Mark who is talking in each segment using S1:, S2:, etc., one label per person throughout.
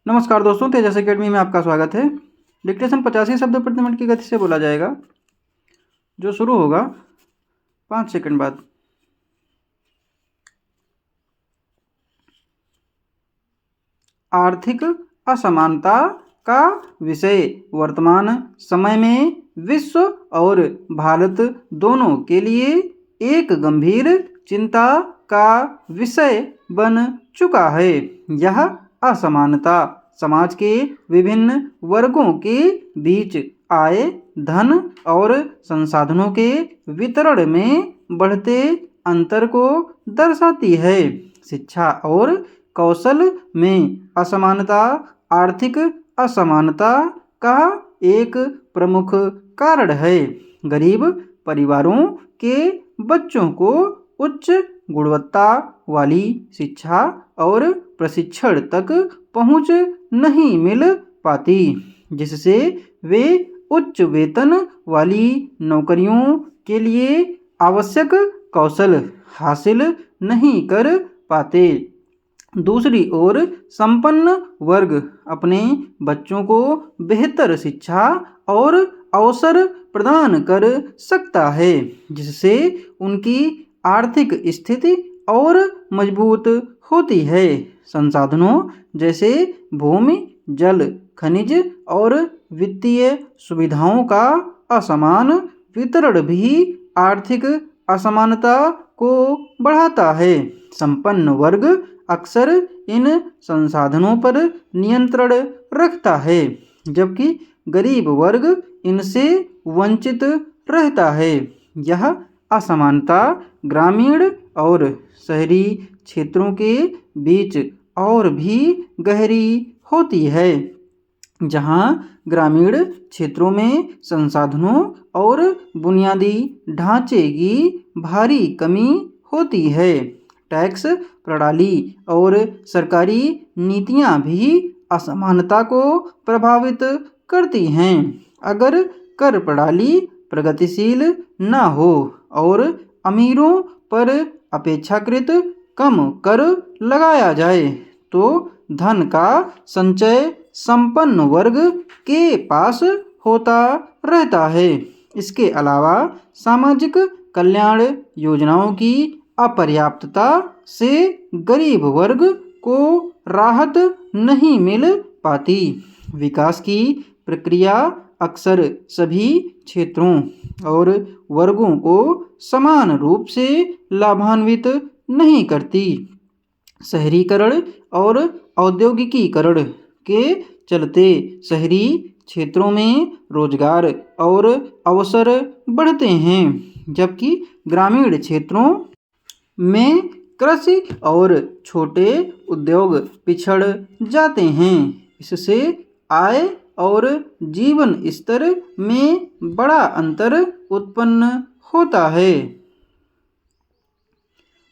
S1: नमस्कार दोस्तों, तेजस एकेडमी में आपका स्वागत है। डिक्टेशन 85 शब्द प्रति मिनट की गति से बोला जाएगा, जो शुरू होगा 5 सेकंड बाद। आर्थिक असमानता का विषय वर्तमान समय में विश्व और भारत दोनों के लिए एक गंभीर चिंता का विषय बन चुका है। यह असमानता समाज के विभिन्न वर्गों के बीच आय, धन और संसाधनों के वितरण में बढ़ते अंतर को दर्शाती है। शिक्षा और कौशल में असमानता आर्थिक असमानता का एक प्रमुख कारण है। गरीब परिवारों के बच्चों को उच्च गुणवत्ता वाली शिक्षा और प्रशिक्षण तक पहुंच नहीं मिल पाती, जिससे वे उच्च वेतन वाली नौकरियों के लिए आवश्यक कौशल हासिल नहीं कर पाते। दूसरी ओर संपन्न वर्ग अपने बच्चों को बेहतर शिक्षा और अवसर प्रदान कर सकता है, जिससे उनकी आर्थिक स्थिति और मजबूत होती है। संसाधनों जैसे भूमि, जल, खनिज और वित्तीय सुविधाओं का असमान वितरण भी आर्थिक असमानता को बढ़ाता है। संपन्न वर्ग अक्सर इन संसाधनों पर नियंत्रण रखता है, जबकि गरीब वर्ग इनसे वंचित रहता है। यह असमानता ग्रामीण और शहरी क्षेत्रों के बीच और भी गहरी होती है, जहां ग्रामीण क्षेत्रों में संसाधनों और बुनियादी ढांचे की भारी कमी होती है। टैक्स प्रणाली और सरकारी नीतियां भी असमानता को प्रभावित करती हैं। अगर कर प्रणाली प्रगतिशील न हो और अमीरों पर अपेक्षाकृत कम कर लगाया जाए, तो धन का संचय संपन्न वर्ग के पास होता रहता है। इसके अलावा सामाजिक कल्याण योजनाओं की अपर्याप्तता से गरीब वर्ग को राहत नहीं मिल पाती। विकास की प्रक्रिया अक्सर सभी क्षेत्रों और वर्गों को समान रूप से लाभान्वित नहीं करती। शहरीकरण और औद्योगिकीकरण के चलते शहरी क्षेत्रों में रोजगार और अवसर बढ़ते हैं, जबकि ग्रामीण क्षेत्रों में कृषि और छोटे उद्योग पिछड़ जाते हैं। इससे आय और जीवन स्तर में बड़ा अंतर उत्पन्न होता है।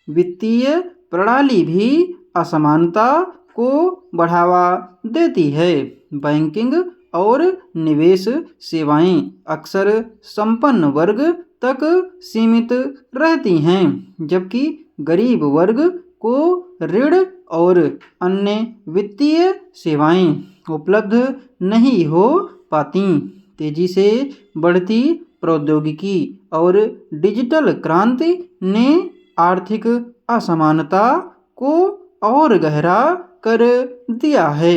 S1: वित्तीय प्रणाली भी असमानता को बढ़ावा देती है। बैंकिंग और निवेश सेवाएं अक्सर संपन्न वर्ग तक सीमित रहती हैं, जबकि गरीब वर्ग को ऋण और अन्य वित्तीय सेवाएं उपलब्ध नहीं हो पाती। तेजी से बढ़ती प्रौद्योगिकी और डिजिटल क्रांति ने आर्थिक असमानता को और गहरा कर दिया है।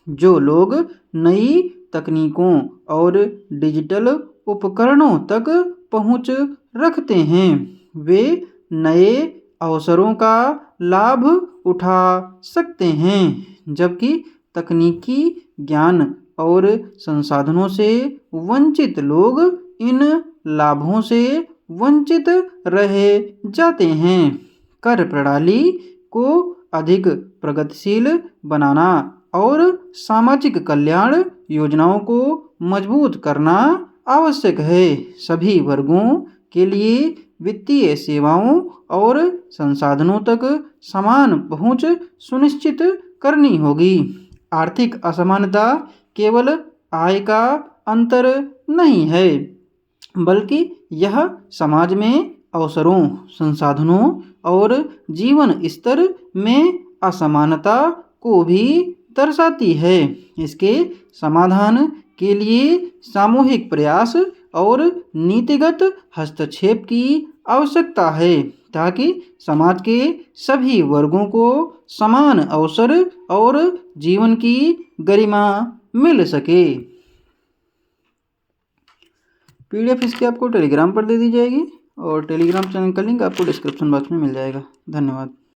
S1: जो लोग नई तकनीकों और डिजिटल उपकरणों तक पहुंच रखते हैं, वे नए अवसरों का लाभ उठा सकते हैं, जबकि तकनीकी ज्ञान और संसाधनों से वंचित लोग इन लाभों से वंचित रह जाते हैं। कर प्रणाली को अधिक प्रगतिशील बनाना और सामाजिक कल्याण योजनाओं को मजबूत करना आवश्यक है। सभी वर्गों के लिए वित्तीय सेवाओं और संसाधनों तक समान पहुंच सुनिश्चित करनी होगी। आर्थिक असमानता केवल आय का अंतर नहीं है, बल्कि यह समाज में अवसरों, संसाधनों और जीवन स्तर में असमानता को भी दर्शाती है। इसके समाधान के लिए सामूहिक प्रयास और नीतिगत हस्तक्षेप की आवश्यकता है ताकि समाज के सभी वर्गों को समान अवसर और जीवन की गरिमा मिल सके। PDF इसकी आपको टेलीग्राम पर दे दी जाएगी और टेलीग्राम चैनल का लिंक आपको डिस्क्रिप्शन बॉक्स में मिल जाएगा। धन्यवाद।